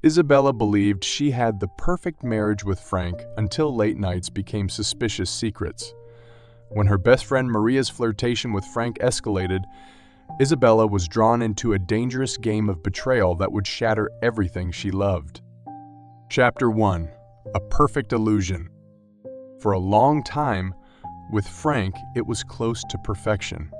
Isabella believed she had the perfect marriage with Frank until late nights became suspicious secrets. When her best friend Maria's flirtation with Frank escalated, Isabella was drawn into a dangerous game of betrayal that would shatter everything she loved. Chapter 1. A perfect illusion. For a long time, with Frank, it was close to perfection.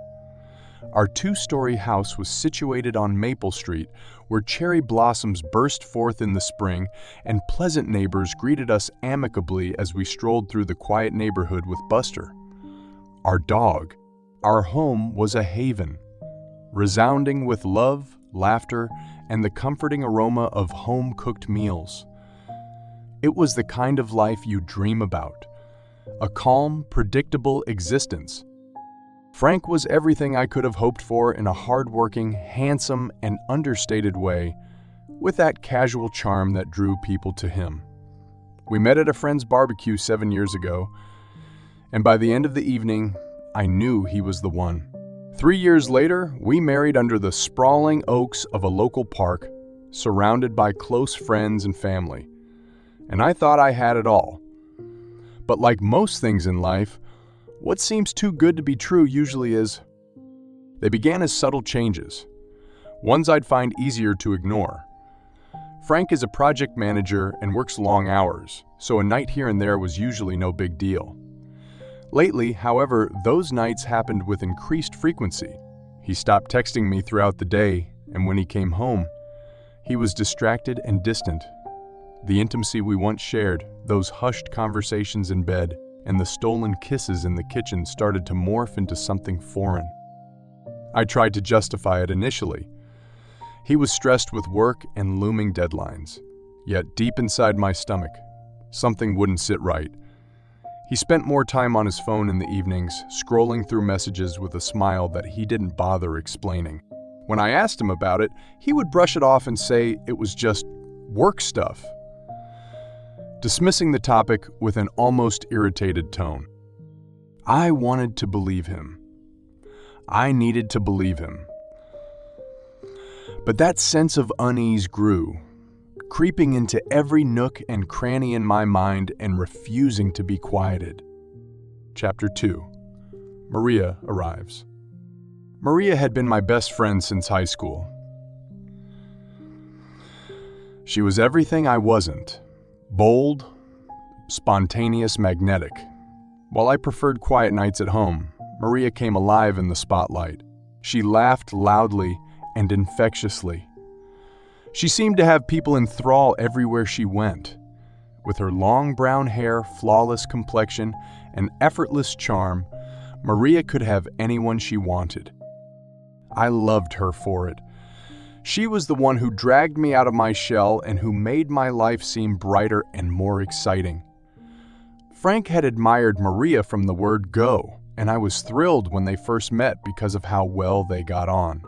Our two-story house was situated on Maple Street, where cherry blossoms burst forth in the spring and pleasant neighbors greeted us amicably as we strolled through the quiet neighborhood with Buster, our dog. Our home was a haven, resounding with love, laughter, and the comforting aroma of home-cooked meals. It was the kind of life you dream about, a calm, predictable existence. Frank was everything I could have hoped for in a hard-working, handsome, and understated way, with that casual charm that drew people to him. We met at a friend's barbecue 7 years ago, and by the end of the evening, I knew he was the one. 3 years later, we married under the sprawling oaks of a local park, surrounded by close friends and family. And I thought I had it all. But like most things in life, what seems too good to be true usually is. They began as subtle changes, ones I'd find easier to ignore. Frank is a project manager and works long hours, so a night here and there was usually no big deal. Lately, however, those nights happened with increased frequency. He stopped texting me throughout the day, and when he came home, he was distracted and distant. The intimacy we once shared, those hushed conversations in bed, and the stolen kisses in the kitchen started to morph into something foreign. I tried to justify it initially. He was stressed with work and looming deadlines. Yet deep inside my stomach, something wouldn't sit right. He spent more time on his phone in the evenings, scrolling through messages with a smile that he didn't bother explaining. When I asked him about it, he would brush it off and say it was just work stuff, dismissing the topic with an almost irritated tone. I wanted to believe him. I needed to believe him. But that sense of unease grew, creeping into every nook and cranny in my mind and refusing to be quieted. Chapter 2. Maria arrives. Maria had been my best friend since high school. She was everything I wasn't. Bold, spontaneous, magnetic. While I preferred quiet nights at home, Maria came alive in the spotlight. She laughed loudly and infectiously. She seemed to have people in thrall everywhere she went. With her long brown hair, flawless complexion, and effortless charm, Maria could have anyone she wanted. I loved her for it. She was the one who dragged me out of my shell and who made my life seem brighter and more exciting. Frank had admired Maria from the word go, and I was thrilled when they first met because of how well they got on.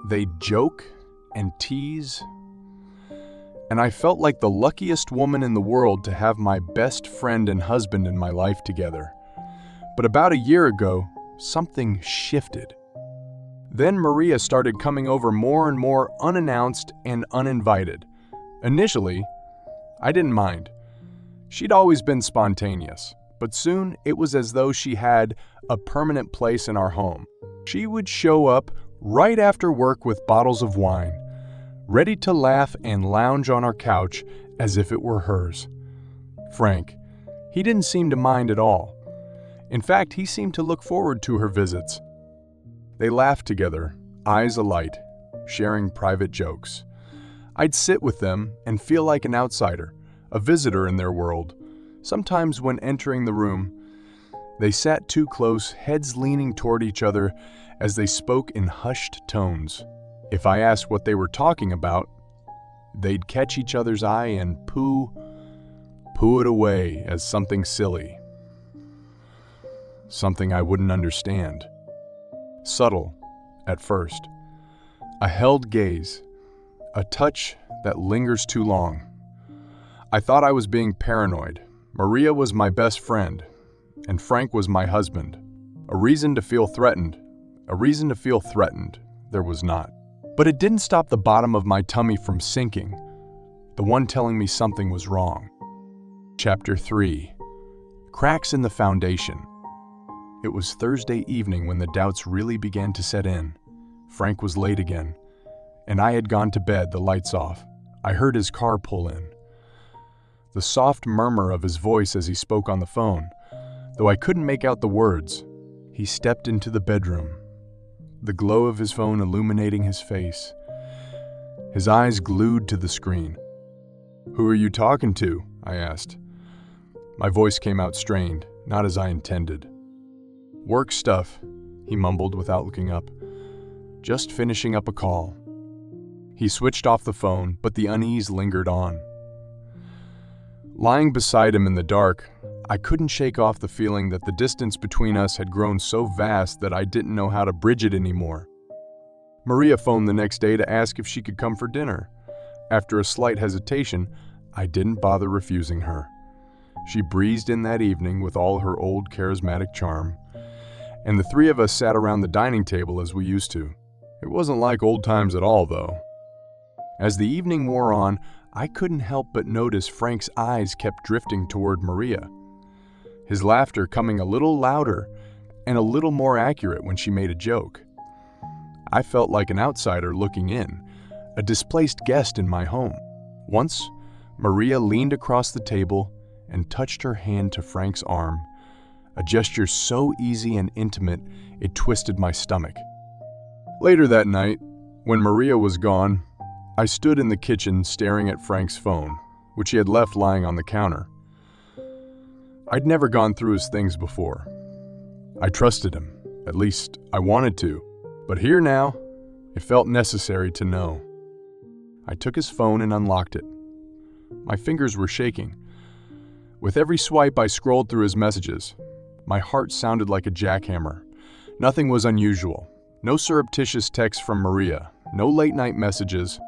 They'd joke and tease, and I felt like the luckiest woman in the world to have my best friend and husband in my life together. But about a year ago, something shifted. Then Maria started coming over more and more unannounced and uninvited. Initially, I didn't mind. She'd always been spontaneous, but soon it was as though she had a permanent place in our home. She would show up right after work with bottles of wine, ready to laugh and lounge on our couch as if it were hers. Frank, he didn't seem to mind at all. In fact, he seemed to look forward to her visits. They laughed together, eyes alight, sharing private jokes. I'd sit with them and feel like an outsider, a visitor in their world. Sometimes when entering the room, they sat too close, heads leaning toward each other as they spoke in hushed tones. If I asked what they were talking about, they'd catch each other's eye and pooh it away as something silly, something I wouldn't understand. Subtle, at first. A held gaze, a touch that lingers too long. I thought I was being paranoid. Maria was my best friend, and Frank was my husband. A reason to feel threatened. There was not. But it didn't stop the bottom of my tummy from sinking. the one telling me something was wrong. Chapter 3. Cracks in the Foundation. It was Thursday evening when the doubts really began to set in. Frank was late again, and I had gone to bed, the lights off. I heard his car pull in. The soft murmur of his voice as he spoke on the phone, though I couldn't make out the words. He stepped into the bedroom, the glow of his phone illuminating his face, his eyes glued to the screen. "Who are you talking to?" I asked. My voice came out strained, not as I intended. "Work stuff," he mumbled without looking up. "Just finishing up a call." He switched off the phone, but the unease lingered on. Lying beside him in the dark, I couldn't shake off the feeling that the distance between us had grown so vast that I didn't know how to bridge it anymore. Maria phoned the next day to ask if she could come for dinner. After a slight hesitation, I didn't bother refusing her. She breezed in that evening with all her old charismatic charm, and the three of us sat around the dining table as we used to. It wasn't like old times at all, though. As the evening wore on, I couldn't help but notice Frank's eyes kept drifting toward Maria, his laughter coming a little louder and a little more accurate when she made a joke. I felt like an outsider looking in, a displaced guest in my home. Once, Maria leaned across the table and touched her hand to Frank's arm, a gesture so easy and intimate it twisted my stomach. Later that night, when Maria was gone, I stood in the kitchen staring at Frank's phone, which he had left lying on the counter. I'd never gone through his things before. I trusted him, at least I wanted to, but here now, it felt necessary to know. I took his phone and unlocked it. My fingers were shaking. With every swipe I scrolled through his messages. My heart sounded like a jackhammer. Nothing was unusual. No surreptitious texts from Maria, no late-night messages.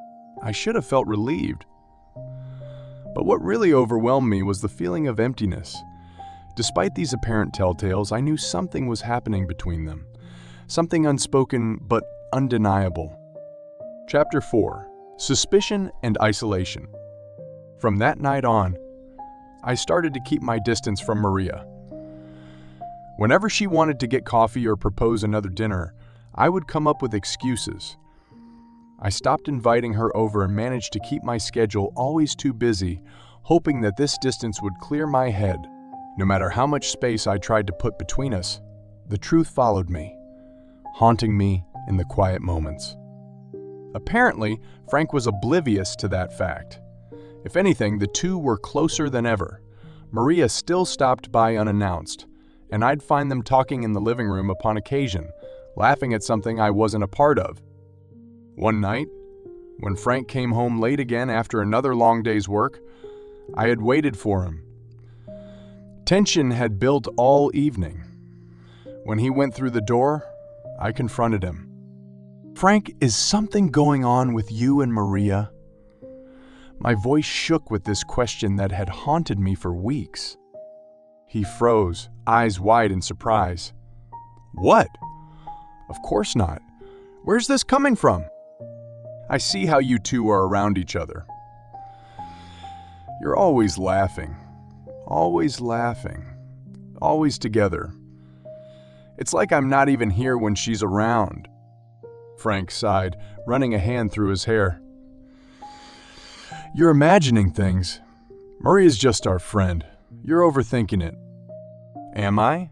I should have felt relieved. But what really overwhelmed me was the feeling of emptiness. Despite these apparent telltales, I knew something was happening between them. Something unspoken but undeniable. Chapter 4. Suspicion and Isolation. From that night on, I started to keep my distance from Maria. Whenever she wanted to get coffee or propose another dinner, I would come up with excuses. I stopped inviting her over and managed to keep my schedule always too busy, hoping that this distance would clear my head. No matter how much space I tried to put between us, the truth followed me, haunting me in the quiet moments. Apparently, Frank was oblivious to that fact. If anything, the two were closer than ever. Maria still stopped by unannounced, and I'd find them talking in the living room upon occasion, laughing at something I wasn't a part of. One night, when Frank came home late again after another long day's work, I had waited for him. Tension had built all evening. When he went through the door, I confronted him. "Frank, is something going on with you and Maria?" My voice shook with this question that had haunted me for weeks. He froze, eyes wide in surprise. "What? Of course not. Where's this coming from? I see how you two are around each other. You're always laughing, always together. It's like I'm not even here when she's around." Frank sighed, running a hand through his hair. "You're imagining things. Maria's just our friend. You're overthinking it." "Am I?"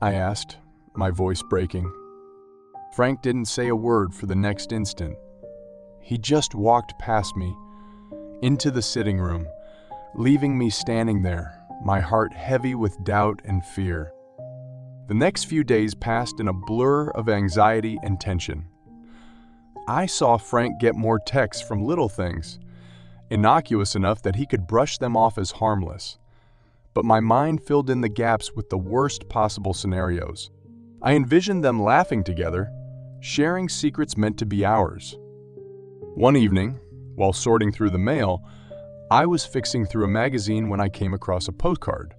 I asked, my voice breaking. Frank didn't say a word for the next instant. He just walked past me, into the sitting room, leaving me standing there, my heart heavy with doubt and fear. The next few days passed in a blur of anxiety and tension. I saw Frank get more texts from little things, innocuous enough that he could brush them off as harmless. But my mind filled in the gaps with the worst possible scenarios. I envisioned them laughing together, sharing secrets meant to be ours. One evening, while sorting through the mail, I was fixing through a magazine when I came across a postcard.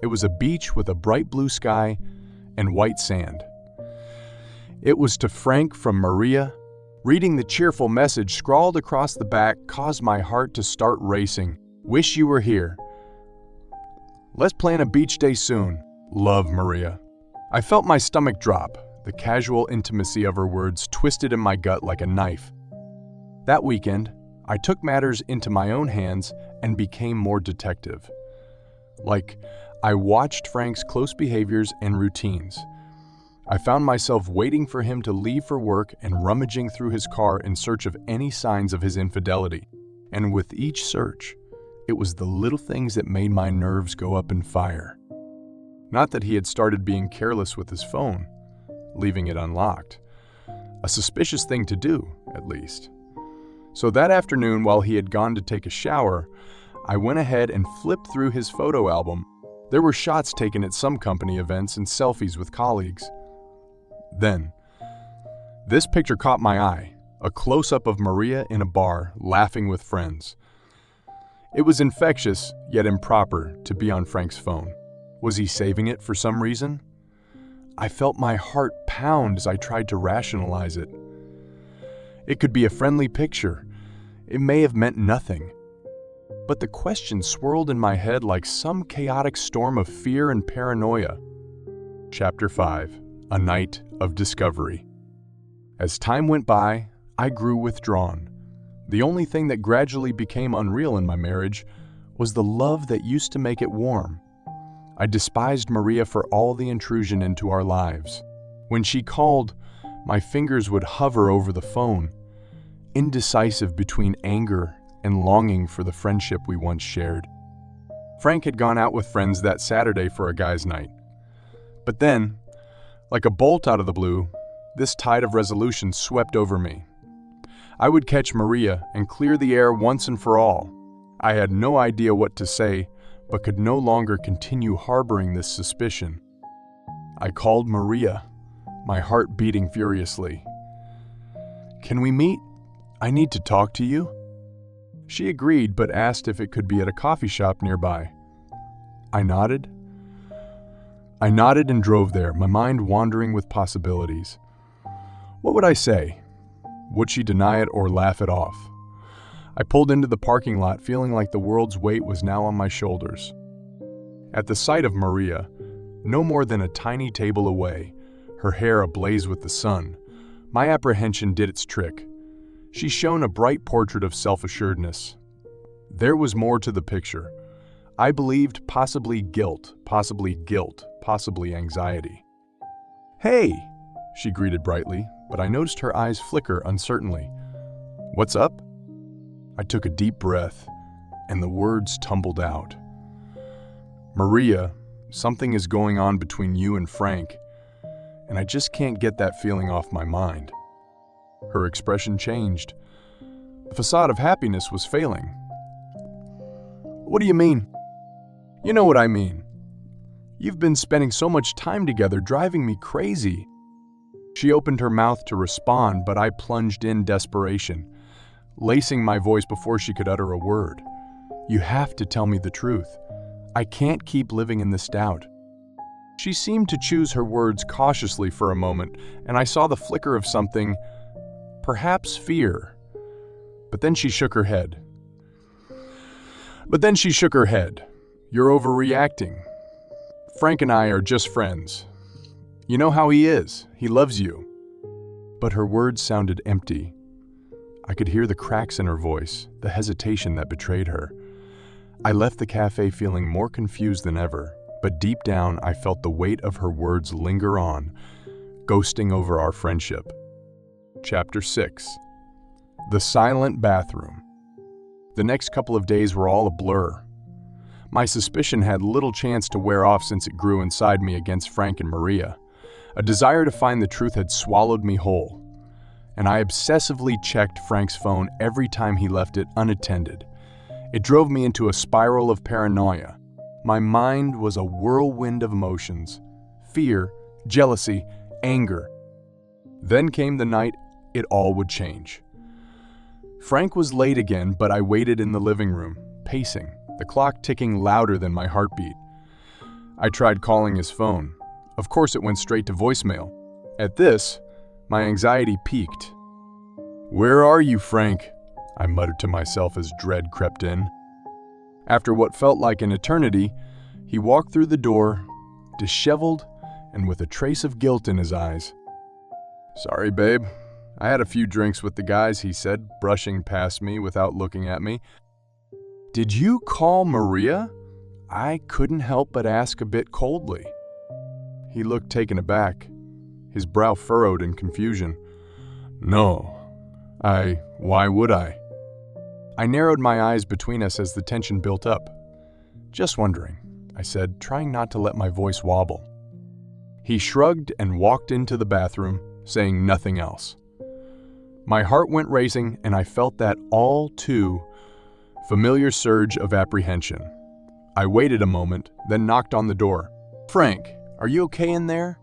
It was a beach with a bright blue sky and white sand. It was to Frank from Maria, Reading the cheerful message scrawled across the back caused my heart to start racing. Wish you were here. Let's plan a beach day soon. Love, Maria. I felt my stomach drop, the casual intimacy of her words twisted in my gut like a knife. That weekend, I took matters into my own hands and became more detective. I watched Frank's close behaviors and routines. I found myself waiting for him to leave for work and rummaging through his car in search of any signs of his infidelity. And with each search, it was the little things that made my nerves go up in fire. Not that he had started being careless with his phone, leaving it unlocked. A suspicious thing to do, at least. So that afternoon, while he had gone to take a shower, I went ahead and flipped through his photo album. There were shots taken at some company events and selfies with colleagues. Then, this picture caught my eye, a close-up of Maria in a bar, laughing with friends. It was infectious, yet improper, to be on Frank's phone. Was he saving it for some reason? I felt my heart pound as I tried to rationalize it. It could be a friendly picture. It may have meant nothing. But the question swirled in my head like some chaotic storm of fear and paranoia. Chapter 5. A Night of Discovery. As time went by, I grew withdrawn. The only thing that gradually became unreal in my marriage was the love that used to make it warm. I despised Maria for all the intrusion into our lives. When she called, my fingers would hover over the phone, indecisive between anger and longing for the friendship we once shared. Frank had gone out with friends that Saturday for a guys' night. But then, like a bolt out of the blue, this tide of resolution swept over me. I would catch Maria and clear the air once and for all. I had no idea what to say, but could no longer continue harboring this suspicion. I called Maria, my heart beating furiously. "Can we meet? I need to talk to you." She agreed, but asked if it could be at a coffee shop nearby. I nodded and drove there, my mind wandering with possibilities. What would I say? Would she deny it or laugh it off? I pulled into the parking lot, feeling like the world's weight was now on my shoulders. At the sight of Maria, no more than a tiny table away, her hair ablaze with the sun, my apprehension did its trick. She shone a bright portrait of self-assuredness. There was more to the picture. I believed possibly guilt, possibly anxiety. "Hey," she greeted brightly, but I noticed her eyes flicker uncertainly. "What's up?" I took a deep breath, and the words tumbled out. "Maria, something is going on between you and Frank, and I just can't get that feeling off my mind." Her expression changed. The facade of happiness was failing. "What do you mean?" "You know what I mean. You've been spending so much time together, driving me crazy." She opened her mouth to respond, but I plunged in desperation, lacing my voice before she could utter a word. "You have to tell me the truth. I can't keep living in this doubt." She seemed to choose her words cautiously for a moment, and I saw the flicker of something, perhaps fear. But then she shook her head. "You're overreacting. Frank and I are just friends. You know how he is. He loves you." But her words sounded empty. I could hear the cracks in her voice, the hesitation that betrayed her. I left the cafe feeling more confused than ever, but deep down I felt the weight of her words linger on, ghosting over our friendship. Chapter 6. The Silent Bathroom. The next couple of days were all a blur. My suspicion had little chance to wear off since it grew inside me against Frank and Maria. A desire to find the truth had swallowed me whole, and I obsessively checked Frank's phone every time he left it unattended. It drove me into a spiral of paranoia. My mind was a whirlwind of emotions: fear, jealousy, anger. Then came the night it all would change. Frank was late again, but I waited in the living room, pacing, the clock ticking louder than my heartbeat. I tried calling his phone. Of course, it went straight to voicemail. At this, my anxiety peaked. "Where are you, Frank?" I muttered to myself as dread crept in. After what felt like an eternity, he walked through the door, disheveled and with a trace of guilt in his eyes. "Sorry, babe. I had a few drinks with the guys," he said, brushing past me without looking at me. "Did you call Maria?" I couldn't help but ask a bit coldly. He looked taken aback, his brow furrowed in confusion. "No. Why would I?" I narrowed my eyes between us as the tension built up. "Just wondering," I said, trying not to let my voice wobble. He shrugged and walked into the bathroom, saying nothing else. My heart went racing, and I felt that all too familiar surge of apprehension. I waited a moment, then knocked on the door. "Frank, are you okay in there?"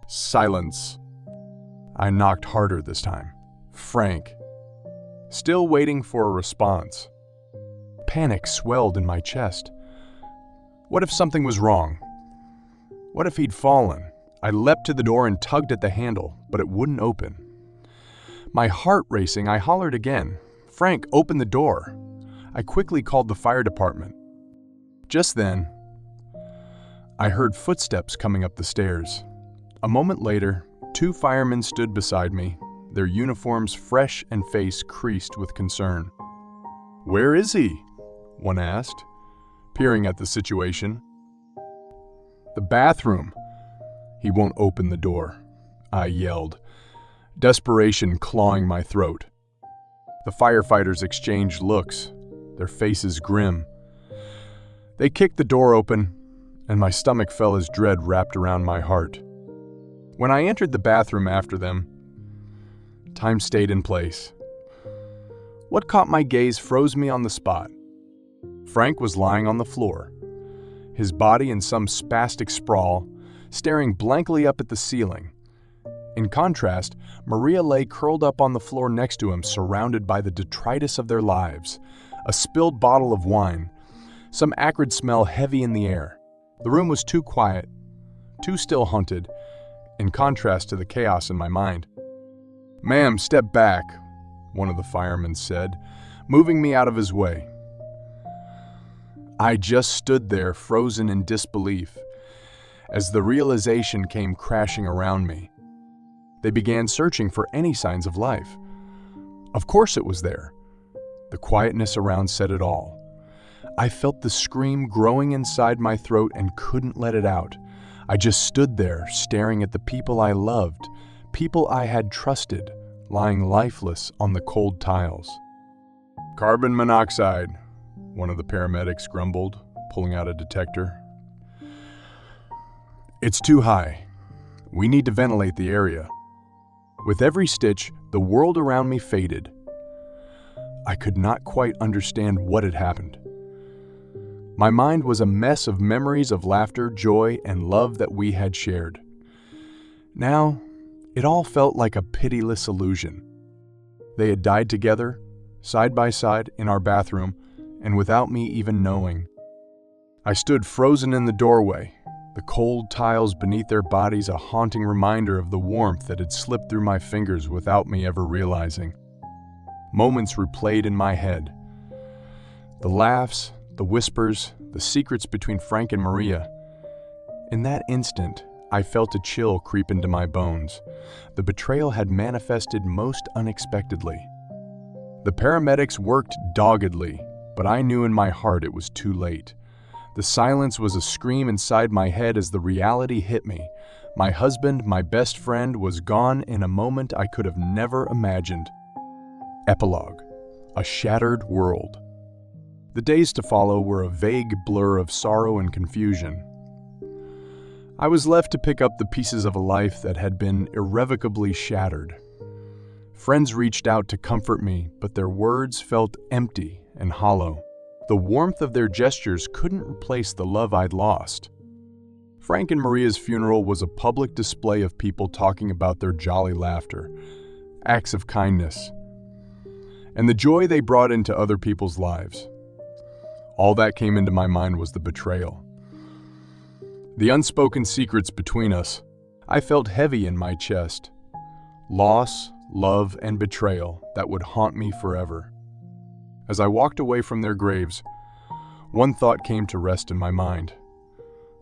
Silence. I knocked harder this time. "Frank." Still waiting for a response. Panic swelled in my chest. What if something was wrong? What if he'd fallen? I leapt to the door and tugged at the handle, but it wouldn't open. My heart racing, I hollered again. "Frank, open the door." I quickly called the fire department. Just then, I heard footsteps coming up the stairs. A moment later, 2 firemen stood beside me, their uniforms fresh and face creased with concern. "Where is he?" one asked, peering at the situation. "The bathroom." "He won't open the door," I yelled, desperation clawing my throat. The firefighters exchanged looks, their faces grim. They kicked the door open, and my stomach fell as dread wrapped around my heart. When I entered the bathroom after them, time stayed in place. What caught my gaze froze me on the spot. Frank was lying on the floor, his body in some spastic sprawl, staring blankly up at the ceiling. In contrast, Maria lay curled up on the floor next to him, surrounded by the detritus of their lives, a spilled bottle of wine, some acrid smell heavy in the air. The room was too quiet, too still haunted, in contrast to the chaos in my mind. "Ma'am, step back," one of the firemen said, moving me out of his way. I just stood there, frozen in disbelief, as the realization came crashing around me. They began searching for any signs of life. Of course it was there. The quietness around said it all. I felt the scream growing inside my throat and couldn't let it out. I just stood there, staring at the people I loved, people I had trusted, lying lifeless on the cold tiles. "Carbon monoxide," one of the paramedics grumbled, pulling out a detector. "It's too high. We need to ventilate the area." With every stitch, the world around me faded. I could not quite understand what had happened. My mind was a mess of memories of laughter, joy, and love that we had shared. Now, it all felt like a pitiless illusion. They had died together, side by side, in our bathroom, and without me even knowing. I stood frozen in the doorway, the cold tiles beneath their bodies a haunting reminder of the warmth that had slipped through my fingers without me ever realizing. Moments replayed in my head. The laughs, the whispers, the secrets between Frank and Maria. In that instant, I felt a chill creep into my bones. The betrayal had manifested most unexpectedly. The paramedics worked doggedly, but I knew in my heart it was too late. The silence was a scream inside my head as the reality hit me. My husband, my best friend, was gone in a moment I could have never imagined. Epilogue: a shattered world. The days to follow were a vague blur of sorrow and confusion. I was left to pick up the pieces of a life that had been irrevocably shattered. Friends reached out to comfort me, but their words felt empty and hollow. The warmth of their gestures couldn't replace the love I'd lost. Frank and Maria's funeral was a public display of people talking about their jolly laughter, acts of kindness, and the joy they brought into other people's lives. All that came into my mind was the betrayal. The unspoken secrets between us. I felt heavy in my chest. Loss, love, and betrayal that would haunt me forever. As I walked away from their graves, one thought came to rest in my mind.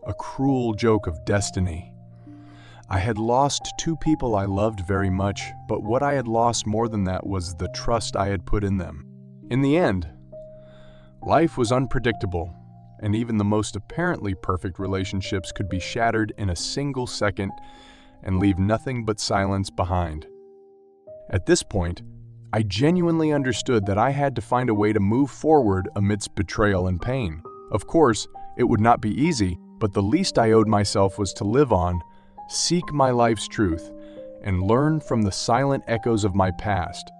A cruel joke of destiny. I had lost two people I loved very much, but what I had lost more than that was the trust I had put in them. In the end, life was unpredictable, and even the most apparently perfect relationships could be shattered in a single second and leave nothing but silence behind. At this point, I genuinely understood that I had to find a way to move forward amidst betrayal and pain. Of course, it would not be easy, but the least I owed myself was to live on, seek my life's truth, and learn from the silent echoes of my past.